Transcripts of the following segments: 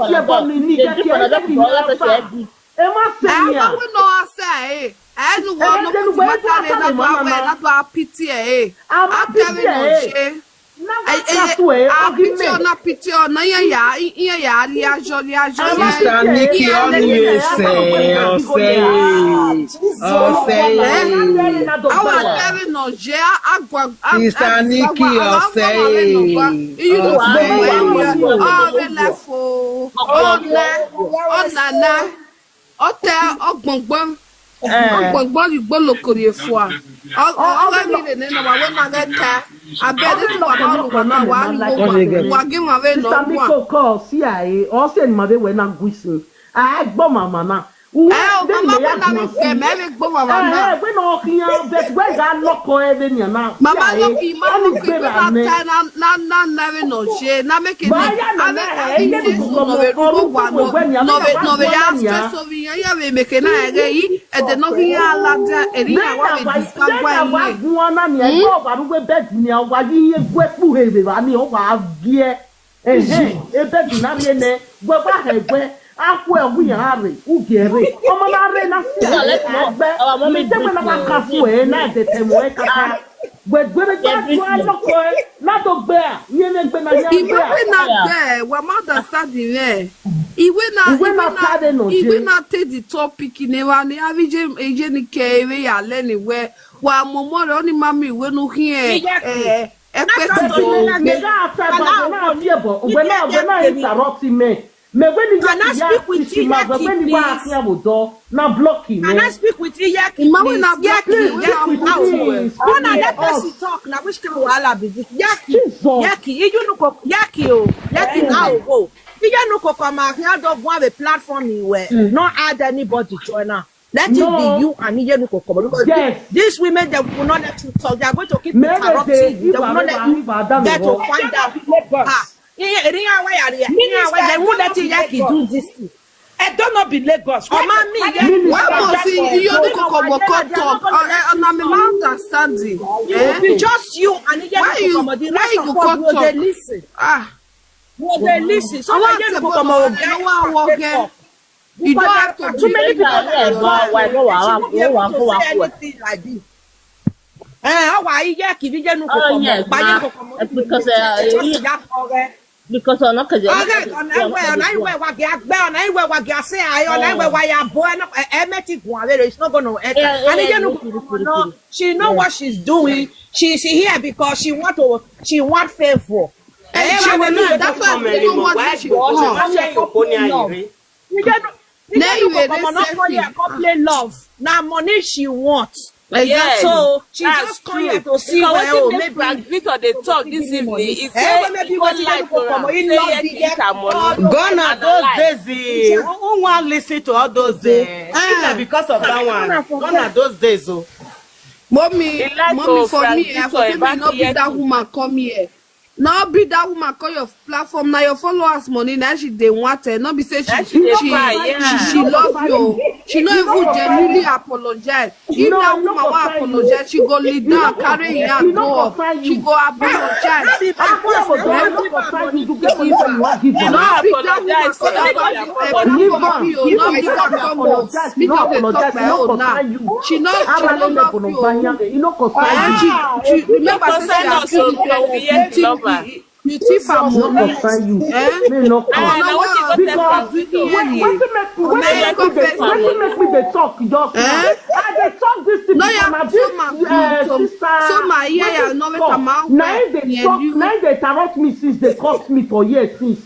tie boni ni get here. Emma say ya. We know I say. I don't want to matter pity eh. I'm telling you. Na pity on na ya liajo Sister Nikki on you say our telling no je agwa Sister Nikki say you nana hotel ogbongbon ogbongbon igbo lokori efo a ọ̀rẹ́ mi lè nínú wa wọ́n máa lẹ́ka abẹ́rẹ́ tí wà máa lùkọ́ náà wà á lùkọ́ wà gé wọn wẹ́ náà wà. Sàmì kò sí àyè ọ̀sẹ̀ ni màá bẹ wẹ̀ náà gùsùn àgbọ̀ màmá náà. Mama wọ́n náà lè fẹ́ mẹ́rin gbọ́ màmá náà. Gbé náà kí yan bẹ́ẹ̀ tí wẹ́ẹ̀ gà lọ́kọ̀ ẹ̀ bẹ́ẹ̀ nìyẹn náà. Mama lókì máa lókì pé náà tẹ́ náà nẹ́rin náà ṣe náà mẹ́kẹ́ ní alẹ́ àdìyẹ nọ̀wẹ̀ dúró wà nọ̀wẹ̀ yà fẹ́ sórí yẹn yẹ wẹ̀ mẹ́kẹ́ náà ẹ̀rẹ́ yìí ẹ̀dẹ̀ náà kí yẹn alájà ẹ̀rí yà wà wẹ̀ dìgbà gbọ́ ẹ̀ yìí. Gun wọn náà nìyẹn yóò wà lóko bẹ́ẹ̀ dì ní ọwọ́ yíyé gbẹ́kú hèrè wà ní ọwọ́ àbíẹ́ ẹ̀bẹ̀ dì náà yẹn nẹ gbẹ́gbẹ́ àhẹ̀gbẹ́ akú ẹ̀wù yẹn àrè ugèrè ọmọ náà rẹ̀ náà sí ẹgbẹ́ mi tẹ́gbẹ́ náà bá ka fún ẹ̀ náà tètè mọ́ ẹ̀ kàkà gbẹ̀gbẹ̀rẹ̀ gbàgbọ́ àlọ́kọ̀ ẹ̀ látọ̀ gbẹ́ à yẹn ní gbẹ́ náà yẹn gbẹ́ à. Ìwé náà gbẹ́ wà má dà sáàdì rẹ̀ ìwé náà tẹ̀ di tọ́pìkì ní wa ní àríjẹ́ èjẹ́ ní kẹrẹ́ yà lẹ́nu ìwẹ́ wà mọ̀mọ́ rẹ̀ ọ́ ní mami ìwé nù kí ẹ̀ pẹ́ tuntun. Mẹ̀gá àfẹ́ bàbá náà ní ẹ̀bọ̀ ọ̀gbẹ́ náà ìtàrọ́ ti mẹ́. Me when you can I speak with Iyaki, please? Na blocky. Can I speak with Iyaki? When I let us talk, now which can wala be this? Yaki, you know, Yaki now go. You know, come out here, don't have a platform where not add anybody join her. Let it be you and Iye Nukoko. Because these women, they will not let you talk. They are going to keep interrupting you. They will not let you get to find out. They won't let Iyaki do this thing. I don't know be Lagos. Why must you talk? I'm understanding. Be just you and why you talk? They listen. They listen. So why you come you don't have to too many people anything like this. Why Iyaki didn't know because I'm not going to. She know what she's doing. She's here because she want favor. That's why you know what she complain love. Now money she wants. Yes. So she just come here to see where maybe Victor they talk this evening. It's gone are those days. Who want listen to all those days? Because of that one. Gone are those days. Mommy, for me, I for not be that woman come here. Now be that woman call your platform. Now your followers money. Now they want it. Not be say she love you. She not even genuinely apologize. If that woman want apologize, she go lead down, carry her go. She go apologize. She not you thief her money. Me no because when make me the talk just I dey talk this thing so my ear no make am out. Now they tarot me since they cost me for years since.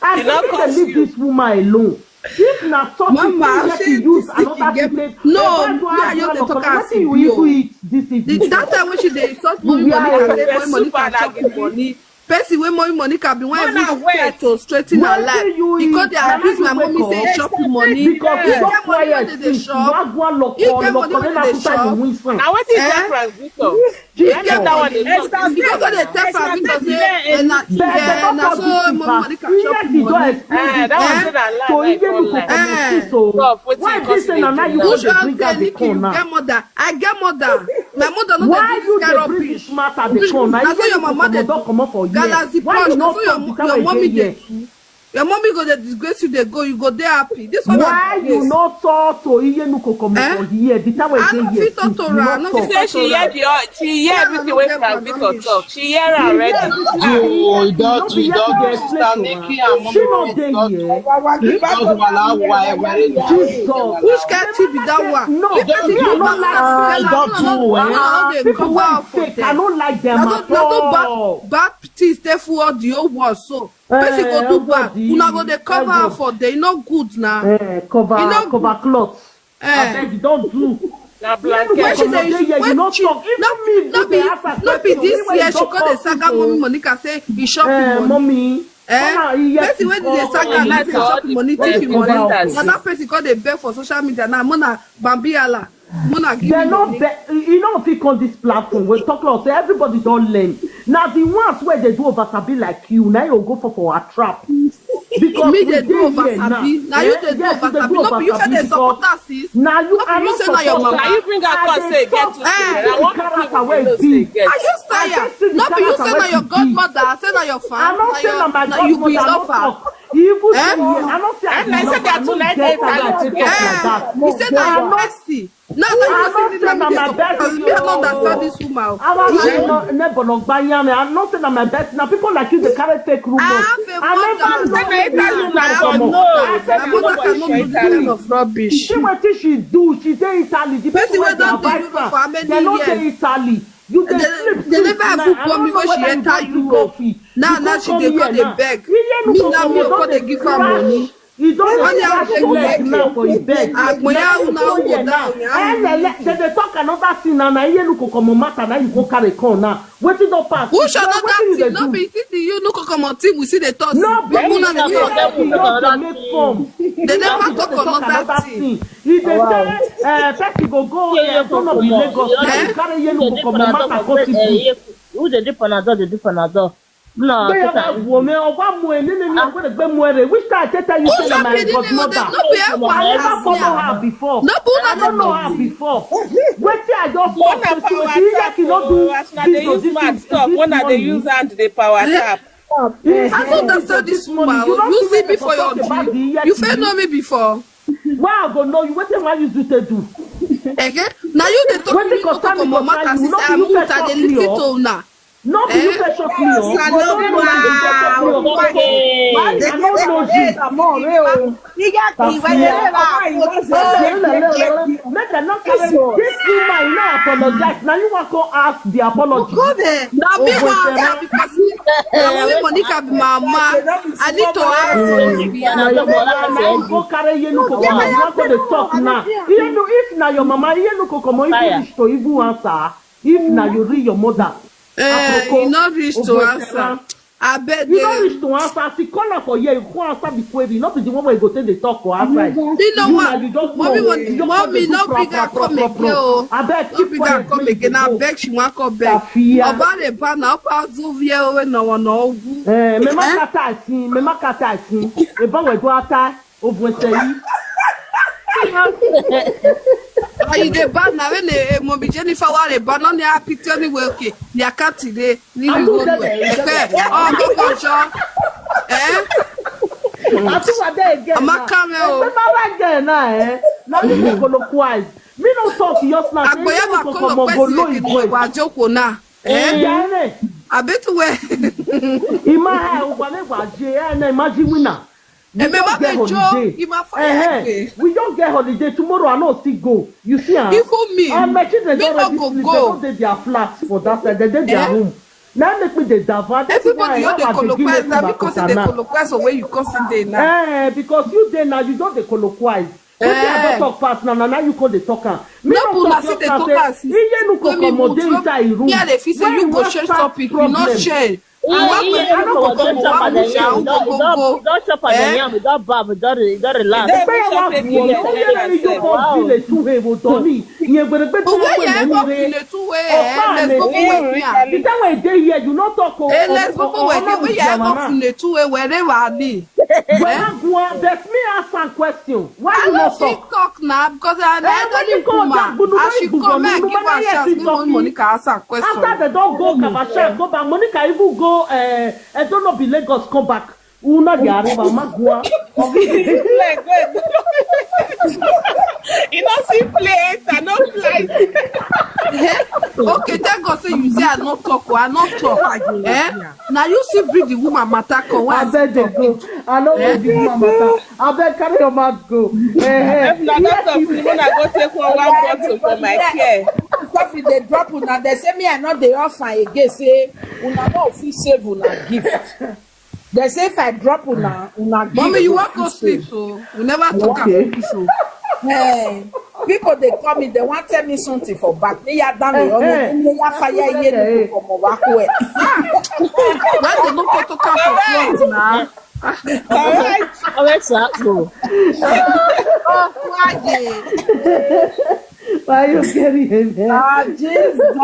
I can't leave this woman alone. If not something you use another place. No, you are talking about you. That time when she dey insult money can chop money. Person wey money can be one every to straighten her life. Because they abuse my mommy say shop money. Because you get money when they shop. You get money when they shop. Now what is that, Victor? You get that one. Because they tell for Victor say na so money can shop money. That was so why this thing now you want to bring out the corner? I get mother. My mother no dey do this bring smart at the corner. Na so your mama dey come up for you. Galaxy Punch, so your mommy dey. Your mommy go to disgrace you, they go, you go there happy. This one why you not talk to Iye Nukokomo for here? The time when I don't fit to Torah. She hear everything wey from Victor talk. She hear already. You don't sister Nikki and mommy. She not there here. Which can't be that one? No, me I don't like people want fake. I don't like them at all. Bad things they for the whole world. So person go do bad. Una go they cover for they not good now. Cover clothes. I beg you don't do. Not be this year she call the saga mommy Monica say he shopping money. Person when they saga like shopping money take him money. Now that person call the beg for social media now. Mona Bambiala. Mona give me money. You know if you on this platform we talk about say everybody don't learn. Now the ones where they do over sabi like you now you go for a trap. Because me they do over sabi. Now you they do over sabi. No be you say they support us sis. Now you are not support. Now you bring her cause say get to I want character where it be. Are you tired? No be you say na your godmother, say na your fan. I'm not saying my godmother. You be lover. Even I don't say I said that too like that. He said that you're messy. No, you say that my best. Me I don't understand this woman. I'm not saying that my best. Now people like you, they can't take rumors. I never of rubbish. See what she do? She say Italy. The people where they advise her, they don't say Italy. You they never have food me when she enter Europe. Now she dey go dey beg. Me now me go dey give her money. You don't have to leg now for his bed. They talk another thing now. Now you look come matter. Now you go carry con now. What is the pass? Who should not that thing? No be you no come on team. We see the thoughts. No, but you make form. They never talk another thing. If they say person go in front of the Lagos, carry you look come matter. Who they do Panadol? They do Panadol. No, which time I tell you say my godmother? I never follow her before. I don't know her before. Wait till I just one they use hand the power tap. I don't understand this woman. You see me for your dream. You fail know me before. Why I go know you? What am I used to do? Okay. Now you the talk me to mama kasi say I'm muta the little now. No, you can shock me. I don't know this woman now apologize. Now you want to ask the apology. Now me because Monica be mama. I need to ask. Go carry you no go talk now. If now your mama you no go come even to even answer. If now you read your mother. You not reach to answer. I bet you don't reach to answer. See, call her for here. You can't answer the query. Not the one where you go take the talk for outside. You know what? Mommy, no bigger come again. I bet no bigger come again. I beg she want come back. About the pan now, pass over here. No one know. Me makata isi. Eba we do ata. Obwesei. You the bad now when Mommy Jennifer were a bad on the picture anyway. Okay, they are cut today. Oh, go show. I'm a camel. Now you go look wise. Me no talk just now. I bet where. Imagine winner. We don't get holiday. Tomorrow I know still go. You see, even me. They don't do their flats for that side. They did their room. Now make me the divert. Everybody you the colloquize now because they colloquize where you come today now. Because you there now you don't the colloquize. I don't talk fast now. Now you call the talker. Me no talk the talker. Yeah, they feel say you go change topic. You not change. Don't chop on the yam, don't bob, don't relax. You not talk. Let's go Let me ask some question. Why you not talk now? Because I should come and give her chance. Monica ask a question. After they don't go, Monica even go. I don't know. Be Lagos come back. Una yare ba magua. Like, wait. You know, see place, I no flight. Okay, thank God say you say I not talk, I not talk. Now you see bring the woman matter come. I beg they go. I know where the woman matter. I beg carry your mouth go. If not, that's of when I go take one bottle for my care. Coffee they drop una, they say me I not the offer again, say una no fit save una gift. They say if I drop una give. Mommy, you want to sleep, so we never talk about this. So. Hey, people they call me, they want tell me something for back. They are down there, they are fire here from Mobakwe. Why they don't talk for front now? Alright. Alright, sir. Go. Why you carry him? Jesus.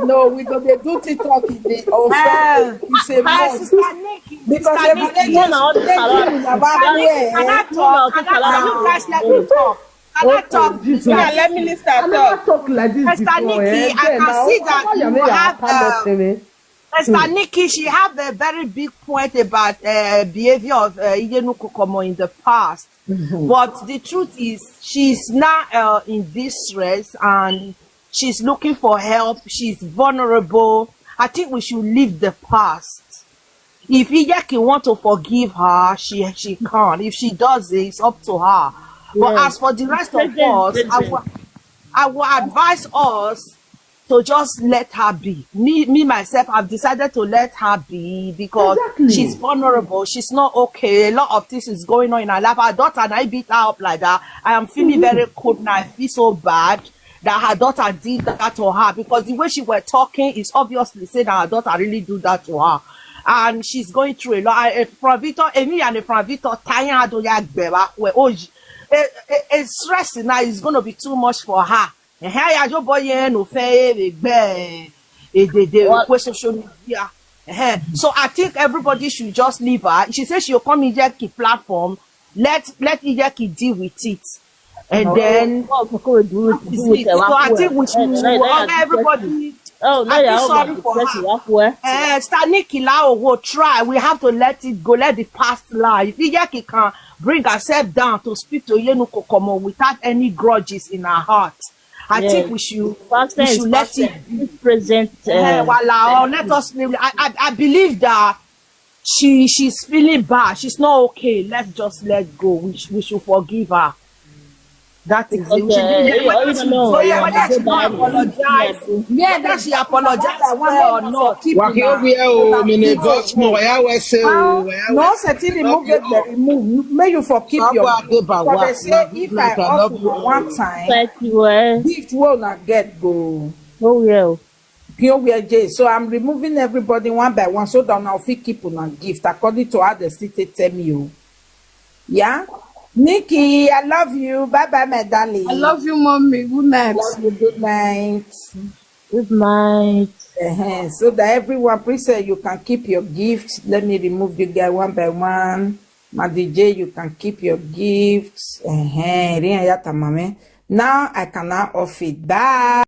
No, we go they do TikTok in the also. It's a must. Because they Can I talk? Yeah, let minister I never talk. talk like this Mr. before. Nikki, I can see that you have Mr. Nikki, she have a very big point about behavior of Iyenu Kokomo in the past. But the truth is, she's now in distress and she's looking for help. She's vulnerable. I think we should leave the past. If Iyeki want to forgive her, she can. If she does it, it's up to her. But as for the rest of us, I will advise us to just let her be. Me myself, I've decided to let her be because she's vulnerable. She's not okay. A lot of things is going on in her life. Her daughter and I beat her up like that. I am feeling very cold now. I feel so bad that her daughter did that to her because the way she were talking is obviously saying that her daughter really do that to her. And she's going through a lot. Stress now is going to be too much for her. So I think everybody should just leave her. She says she'll come in Ijeki platform. Let Ijeki deal with it. And then so I think we should everybody. Oh, no, I feel sorry for her. Staniki Lao will try. We have to let it go. Let the past lie. If Ijeki can bring herself down to speak to Iyenu Kokomo without any grudges in her heart, I think we should let it present. Let us. I believe that she's feeling bad. She's not okay. Let's just let go. We should forgive her. That is it. Whether she apologized or not. No, certainly remove. May you for keep your. But they say if I offer you one time, gift will not get go. Oh yeah. So I'm removing everybody one by one so that now if keep on a gift according to how the city tell me. Yeah. Nikki, I love you. Bye bye, my darling. I love you, mommy. Good night. Love you. Good night. Good night. So that everyone, please say you can keep your gifts. Let me remove you guys one by one. My DJ, you can keep your gifts. Now I can now off it. Bye.